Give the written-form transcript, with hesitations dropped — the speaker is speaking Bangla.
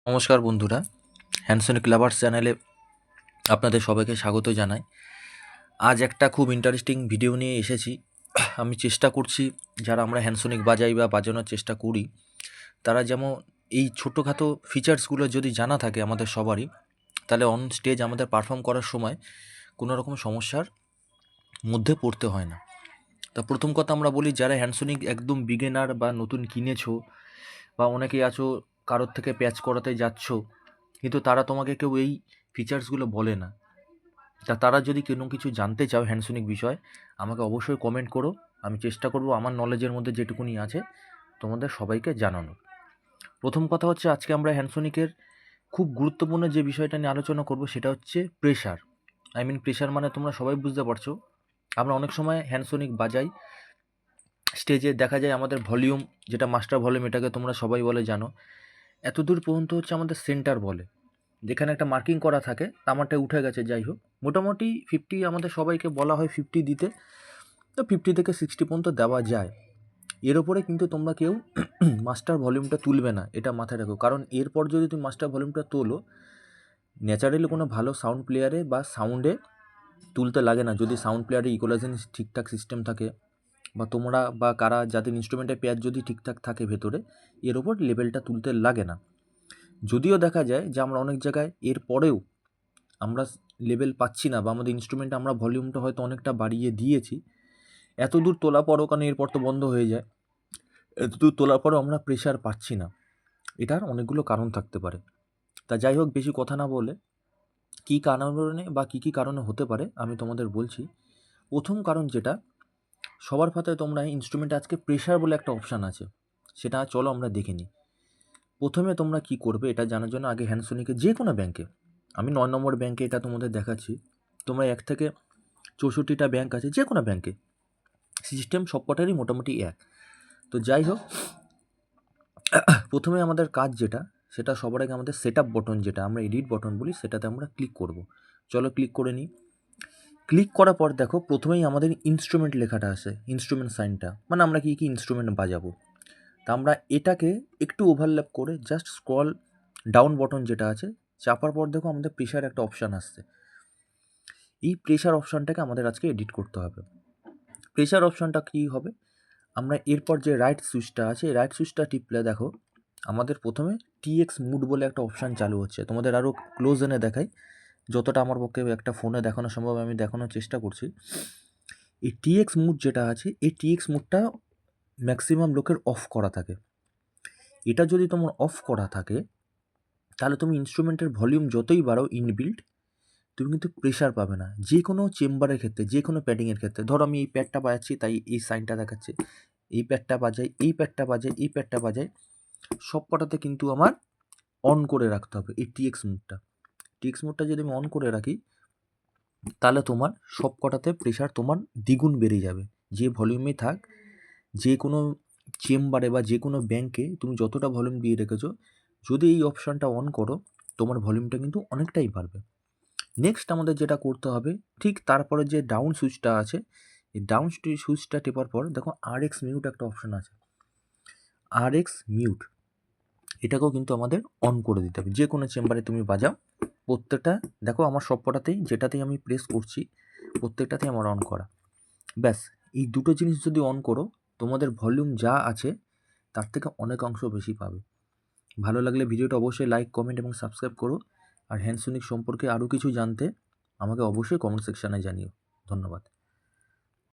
নমস্কার বন্ধুরা, হ্যান্ডসনিক লাভার্স চ্যানেলে আপনাদের সবাইকে স্বাগত জানাই। আজ একটা খুব ইন্টারেস্টিং ভিডিও নিয়ে এসেছি। আমি চেষ্টা করছি যারা আমরা হ্যান্ডসনিক বাজাই বা বাজানোর চেষ্টা করি, তারা যেমন এই ছোটোখাটো ফিচার্সগুলো যদি জানা থাকে আমাদের সবারই, তাহলে অন স্টেজ আমাদের পারফর্ম করার সময় কোনো রকম সমস্যার মধ্যে পড়তে হয় না। তা প্রথম কথা আমরা বলি, যারা হ্যান্ডসনিক একদম বিগিনার বা নতুন কিনেছো, বা অনেকেই আছো কারোর থেকে প্যাচ করাতে যাচ্ছ, কিন্তু তারা তোমাকে কেউ এই ফিচার্সগুলো বলে না। তা তারা যদি কোনো কিছু জানতে চাও হ্যান্ডসনিক বিষয়, আমাকে অবশ্যই কমেন্ট করো। আমি চেষ্টা করব আমার নলেজের মধ্যে যেটুকুনি আছে তোমাদের সবাইকে জানানোর। প্রথম কথা হচ্ছে, আজকে আমরা হ্যান্ডসনিকের খুব গুরুত্বপূর্ণ যে বিষয়টা নিয়ে আলোচনা করব সেটা হচ্ছে প্রেশার। প্রেশার মানে তোমরা সবাই বুঝতে পারছো। আমরা অনেক সময় হ্যান্ডসনিক বাজাই, স্টেজে দেখা যায় আমাদের ভলিউম, যেটা মাস্টার ভলিউম, এটাকে তোমরা সবাই বলে জানো, এতদূর পর্যন্ত হচ্ছে আমাদের সেন্টার বলে, যেখানে একটা মার্কিং করা থাকে। আমারটা উঠে গেছে, যাই হোক, মোটামুটি 50 আমাদের সবাইকে বলা হয় 50 দিতে, তো 50 থেকে 60 পর্যন্ত দেওয়া যায়। এর ওপরে কিন্তু তোমরা কেউ মাস্টার ভলিউমটা তুলবে না, এটা মাথায় রাখো। কারণ এরপর যদি তুমি মাস্টার ভলিউমটা তোলো, ন্যাচারালি কোনো ভালো সাউন্ড প্লেয়ারে বা সাউন্ডে তুলতে লাগে না, যদি সাউন্ড প্লেয়ারে ইকুয়ালাইজেশন ঠিকঠাক সিস্টেম থাকে, বা তোমরা বা কারা যাদের ইনস্ট্রুমেন্টের প্যাচ যদি ঠিকঠাক থাকে ভেতরে, এর ওপর লেভেলটা তুলতে লাগে না। যদিও দেখা যায় যে আমরা অনেক জায়গায় এর পরেও আমরা লেভেল পাচ্ছি না, বা আমাদের ইনস্ট্রুমেন্টে আমরা ভলিউমটা হয়তো অনেকটা বাড়িয়ে দিয়েছি, এত দূর তোলা পরও, কারণ এরপর তো বন্ধ হয়ে যায়, এত দূর তোলার পরেও আমরা প্রেশার পাচ্ছি না। এটার অনেকগুলো কারণ থাকতে পারে। তা যাই হোক, বেশি কথা না বলে কী কারণে বা কী কারণে হতে পারে আমি তোমাদের বলছি। প্রথম কারণ যেটা সবার ফাতায়, তোমরা ইনস্ট্রুমেন্টে আজকে প্রেশার বলে একটা অপশান আছে, সেটা চলো আমরা দেখে নিই। প্রথমে তোমরা কি করবে এটা জানার জন্য, আগে হ্যান্ডসনিকে যে কোনো ব্যাংকে, আমি 9 নম্বর ব্যাংকে এটা তোমাদের দেখাচ্ছি, তোমরা 1 থেকে 64টা ব্যাংক আছে, যে কোনো ব্যাংকে সিস্টেম সবকটারই মোটামুটি এক। তো যাই হোক, প্রথমে আমাদের কাজ যেটা, সেটা সবার আগে আমাদের সেট আপ বটন, যেটা আমরা এডিট বটন বলি, সেটাতে আমরা ক্লিক করব। চলো ক্লিক করে নিই। ক্লিক করার পর দেখো প্রথমেই আমাদের ইনস্ট্রুমেন্ট লেখাটা আসে, ইনস্ট্রুমেন্ট সাইনটা, মানে আমরা কী ইনস্ট্রুমেন্ট বাজাবো। তা আমরা এটাকে একটু ওভারল্যাপ করে জাস্ট স্ক্রল ডাউন বটন যেটা আছে চাপার পর দেখো আমাদের প্রেশার একটা অপশান আসছে। এই প্রেশার অপশানটাকে আমাদের আজকে এডিট করতে হবে। প্রেশার অপশানটা কী হবে, আমরা এরপর যে রাইট সুইচটা আছে, এই রাইট সুইচটা টিপলে দেখো আমাদের প্রথমে টিএক্স মুড বলে একটা অপশান চালু হচ্ছে। তোমাদের আরও ক্লোজ এনে দেখাই, যতটা আমার পক্ষে একটা ফোনে দেখানো সম্ভব আমি দেখানোর চেষ্টা করছি। এই টিএক্স মুড যেটা আছে, এই টিএক্স মুডটা ম্যাক্সিমাম লোকের অফ করা থাকে। এটা যদি তোমার অফ করা থাকে, তাহলে তুমি ইনস্ট্রুমেন্টের ভলিউম যতই বাড়াও ইনবিল্ট, তুমি কিন্তু প্রেশার পাবে না। যে কোনো চেম্বারের ক্ষেত্রে, যে কোনো প্যাডিংয়ের ক্ষেত্রে, ধরো আমি এই প্যাডটা বাজাচ্ছি তাই এই সাইনটা দেখাচ্ছে, এই প্যাডটা বাজাই, এই প্যাডটা বাজাই, এই প্যাডটা বাজাই, সব কটাতে কিন্তু আমার অন করে রাখতে হবে এই টিএক্স মুডটা। টিএক্স মুডটা যদি আমি অন করে রাখি, তাহলে তোমার সব কটাতে প্রেশার তোমার দ্বিগুণ বেড়ে যাবে। যে ভলিউমে থাক, যে কোনো চেম্বারে বা যে কোনো ব্যাংকে তুমি যতটা ভলিউম দিয়ে রেখেছো, যদি এই অপশানটা অন করো, তোমার ভলিউমটা কিন্তু অনেকটাই বাড়বে। নেক্সট আমাদের যেটা করতে হবে, ঠিক তারপরে যে ডাউন সুইচটা আছে, এই ডাউন সুইচটা টেপার পর দেখো RX মিউট একটা অপশান আছে, RX মিউট, এটাকেও কিন্তু আমাদের অন করে দিতে হবে। যে কোনো চেম্বারে তুমি বাজাও, প্রত্যেকটা দেখো আমার সবকটাতেই, যেটাতেই আমি প্রেস করছি প্রত্যেকটাতেই আমার অন করা। ব্যাস, এই দুটো জিনিস যদি অন করো, তোমাদের ভলিউম যা আছে তার থেকে অনেক অংশ বেশি পাবে। ভালো লাগলে ভিডিওটা অবশ্যই লাইক, কমেন্ট এবং সাবস্ক্রাইব করো। আর হ্যান্ডসনিক সম্পর্কে আরও কিছু জানতে আমাকে অবশ্যই কমেন্ট সেকশানে জানিও। ধন্যবাদ।